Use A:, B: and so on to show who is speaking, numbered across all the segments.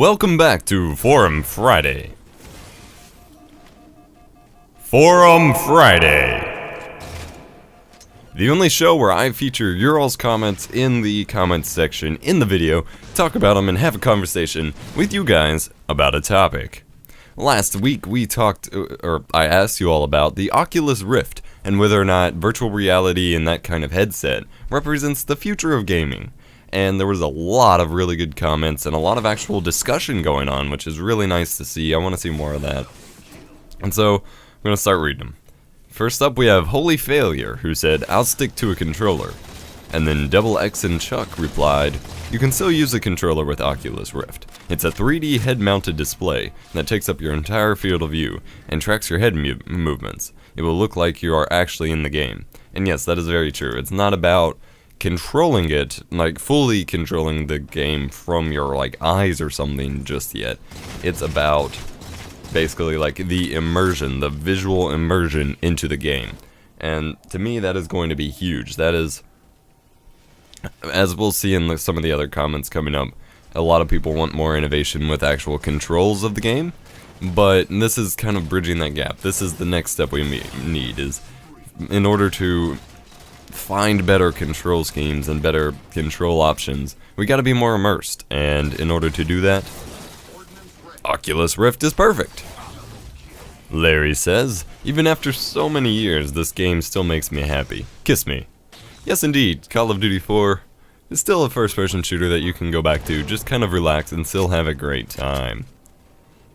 A: welcome back to Forum Friday. Forum Friday. The only show where I feature your all's comments in the comments section in the video, talk about them, and have a conversation with you guys about a topic. Last week we I asked you all about the Oculus Rift and whether or not virtual reality and that kind of headset represents the future of gaming. And there was a lot of really good comments and a lot of actual discussion going on, which is really nice to see. I want to see more of that. And so, I'm going to start reading them. First up, we have Holy Failure, who said, "I'll stick to a controller." And then Double X and Chuck replied, "You can still use a controller with Oculus Rift. It's a 3D head-mounted display that takes up your entire field of view and tracks your head movements. It will look like you are actually in the game." And yes, that is very true. It's not about controlling it, like fully controlling the game from your like eyes or something just yet. It's about basically like the immersion, the visual immersion into the game. And to me that is going to be huge. That is, as we'll see in some of the other comments coming up, a lot of people want more innovation with actual controls of the game, but this is kind of bridging that gap. This is the next step we need, is in order to find better control schemes and better control options, we gotta be more immersed, and in order to do that, Oculus Rift is perfect. Larry says, "Even after so many years, this game still makes me happy. Kiss me." Yes indeed, Call of Duty 4 is still a first-person shooter that you can go back to, just kind of relax and still have a great time.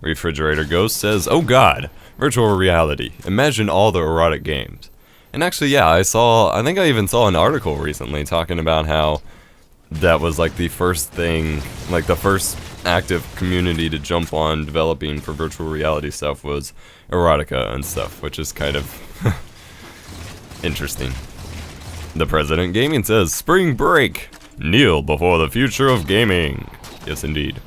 A: Refrigerator Ghost says, "Oh god, virtual reality. Imagine all the erotic games." And actually, yeah, I think I even saw an article recently talking about how that was like the first thing, like the first active community to jump on developing for virtual reality stuff was erotica and stuff, which is kind of interesting. The President Gaming says, "Spring break. Kneel before the future of gaming." Yes, indeed.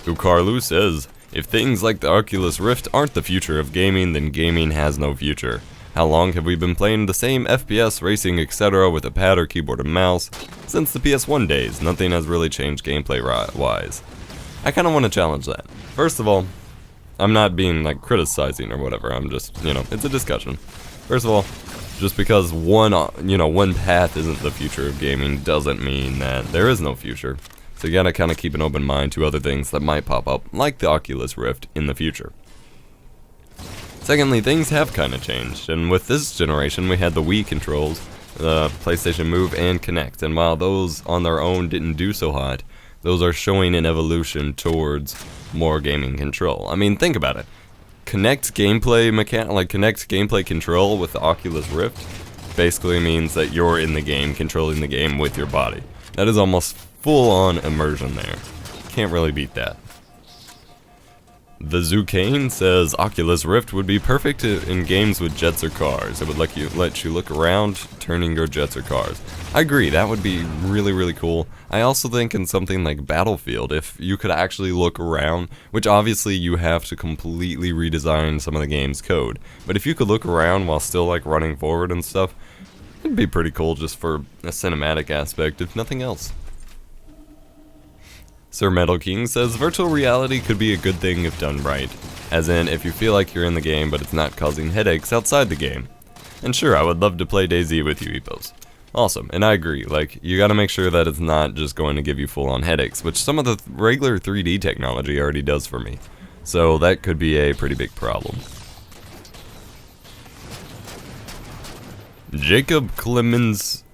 A: Ukarlu says, "If things like the Oculus Rift aren't the future of gaming, then gaming has no future. How long have we been playing the same FPS, racing, etc. with a pad or keyboard and mouse? Since the PS1 days, nothing has really changed gameplay-wise." I kind of want to challenge that. First of all, I'm not being like criticizing or whatever, I'm just, it's a discussion. First of all, just because one path isn't the future of gaming doesn't mean that there is no future. So you gotta kind of keep an open mind to other things that might pop up, like the Oculus Rift, in the future. Secondly, things have kind of changed, and with this generation we had the Wii controls, the PlayStation Move, and Kinect, and while those on their own didn't do so hot, those are showing an evolution towards more gaming control. I mean, think about it. Kinect gameplay control with the Oculus Rift basically means that you're in the game, controlling the game with your body. That is almost full-on immersion there. Can't really beat that. The Zucane says, "Oculus Rift would be perfect in games with jets or cars. It would let you look around, turning your jets or cars." I agree, that would be really, really cool. I also think in something like Battlefield, if you could actually look around, which obviously you have to completely redesign some of the game's code, but if you could look around while still like running forward and stuff, it'd be pretty cool just for a cinematic aspect, if nothing else. Sir Metal King says, "Virtual reality could be a good thing if done right. As in, if you feel like you're in the game but it's not causing headaches outside the game. And sure, I would love to play DayZ with you, Epos." Awesome, and I agree, like, you gotta make sure that it's not just going to give you full-on headaches, which some of the regular 3D technology already does for me. So that could be a pretty big problem. Jacob Klemuzko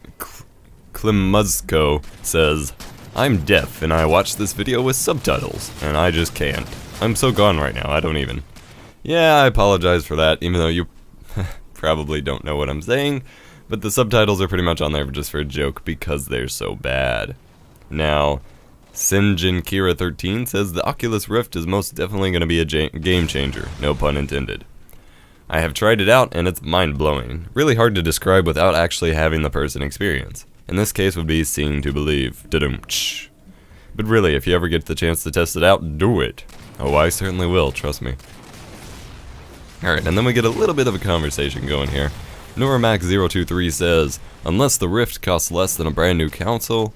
A: says, "I'm deaf and I watched this video with subtitles, and I just can't. I'm so gone right now, I don't even." Yeah, I apologize for that, even though you probably don't know what I'm saying, but the subtitles are pretty much on there just for a joke because they're so bad. Now, Sinjin Kira 13 says, "The Oculus Rift is most definitely going to be a game changer, no pun intended. I have tried it out and it's mind-blowing. Really hard to describe without actually having the person experience. In this case would be seeing to believe. Da-dum-tsh. But really, if you ever get the chance to test it out, do it. Oh, I certainly will, trust me." Alright, and then we get a little bit of a conversation going here. Noramax023 says, "Unless the Rift costs less than a brand new console,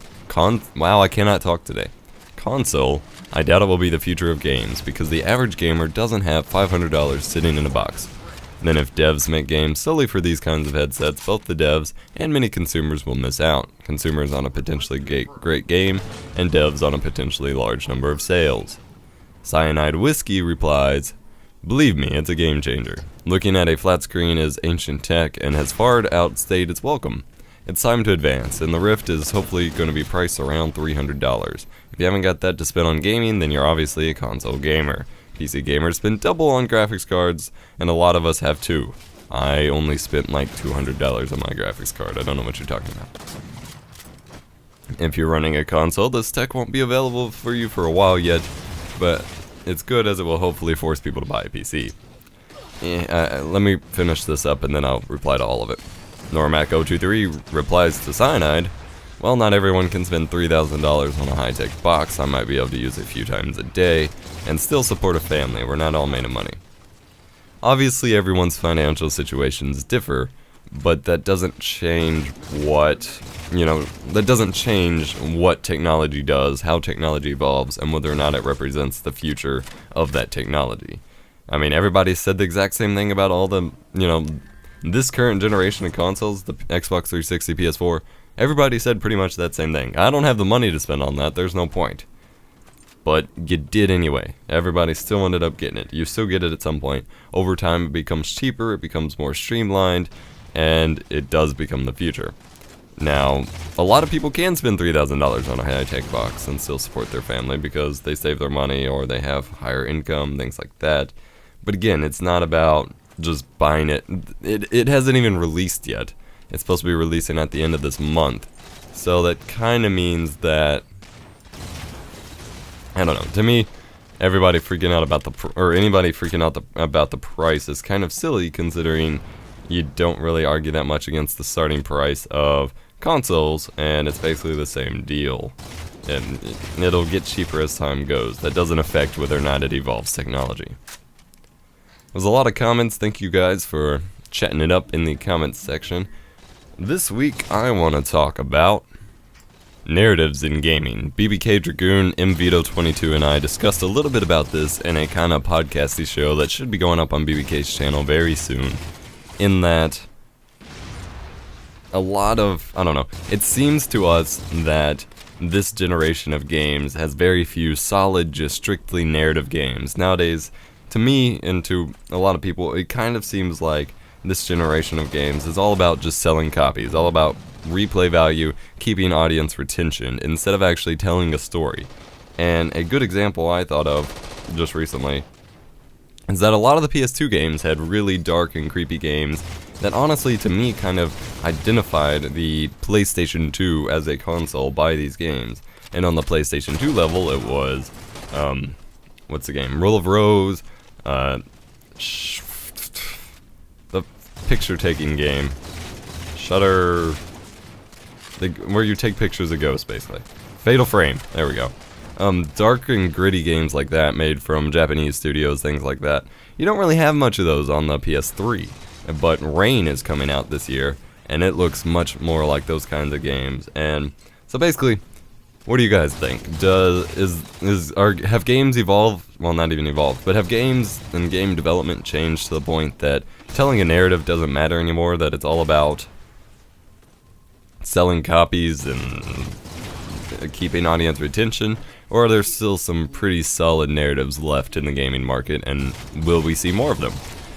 A: wow, I cannot talk today. Console, I doubt it will be the future of games, because the average gamer doesn't have $500 sitting in a box. Then if devs make games solely for these kinds of headsets, both the devs and many consumers will miss out. Consumers on a potentially great game, and devs on a potentially large number of sales. Cyanide Whiskey replies, "Believe me, it's a game changer. Looking at a flat screen is ancient tech and has far outstayed its welcome. It's time to advance, and the Rift is hopefully going to be priced around $300. If you haven't got that to spend on gaming, then you're obviously a console gamer. PC gamers spend double on graphics cards, and a lot of us have too. I only spent like $200 on my graphics card. I don't know what you're talking about. If you're running a console, this tech won't be available for you for a while yet, but it's good as it will hopefully force people to buy a PC. Let me finish this up and then I'll reply to all of it. Normac023 replies to Cyanide, "Well, not everyone can spend $3,000 on a high-tech box. I might be able to use it a few times a day and still support a family. We're not all made of money." Obviously, everyone's financial situations differ, but that doesn't change what technology does, how technology evolves, and whether or not it represents the future of that technology. I mean, everybody said the exact same thing about all the, this current generation of consoles, the Xbox 360, PS4. Everybody said pretty much that same thing. I don't have the money to spend on that, there's no point. But you did anyway. Everybody still ended up getting it. You still get it at some point. Over time, it becomes cheaper, it becomes more streamlined, and it does become the future. Now, a lot of people can spend $3,000 on a high-tech box and still support their family because they save their money or they have higher income, things like that. But again, it's not about just buying it. It hasn't even released yet. It's supposed to be releasing at the end of this month. So that kind of means that, I don't know, to me, everybody freaking out about anybody freaking out about the price is kind of silly, considering you don't really argue that much against the starting price of consoles, and it's basically the same deal. And it'll get cheaper as time goes. That doesn't affect whether or not it evolves technology. There's a lot of comments. Thank you guys for chatting it up in the comments section. This week I want to talk about narratives in gaming. BBK Dragoon, MVito22, and I discussed a little bit about this in a kind of podcasty show that should be going up on BBK's channel very soon. In that, a lot of, I don't know, it seems to us that this generation of games has very few solid, just strictly narrative games. Nowadays, to me and to a lot of people, it kind of seems like this generation of games is all about just selling copies, all about replay value, keeping audience retention, instead of actually telling a story. And a good example I thought of just recently is that a lot of the PS2 games had really dark and creepy games that honestly to me kind of identified the PlayStation 2 as a console by these games. And on the PlayStation 2 level it was, what's the game? Rule of Rose, the picture-taking game, Shutter, where you take pictures of ghosts, basically. Fatal Frame, there we go. Dark and gritty games like that, made from Japanese studios, things like that. You don't really have much of those on the PS3, but Rain is coming out this year, and it looks much more like those kinds of games. And so basically, what do you guys think? Have games evolved? Well, not even evolved, but have games and game development changed to the point that telling a narrative doesn't matter anymore, that it's all about selling copies and keeping audience retention? Or are there still some pretty solid narratives left in the gaming market, and will we see more of them?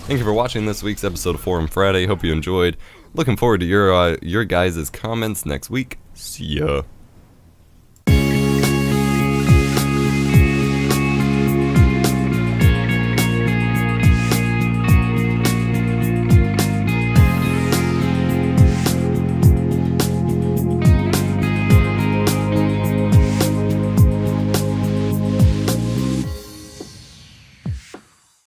A: Thank you for watching this week's episode of Forum Friday. Hope you enjoyed. Looking forward to your guys' comments next week. See ya.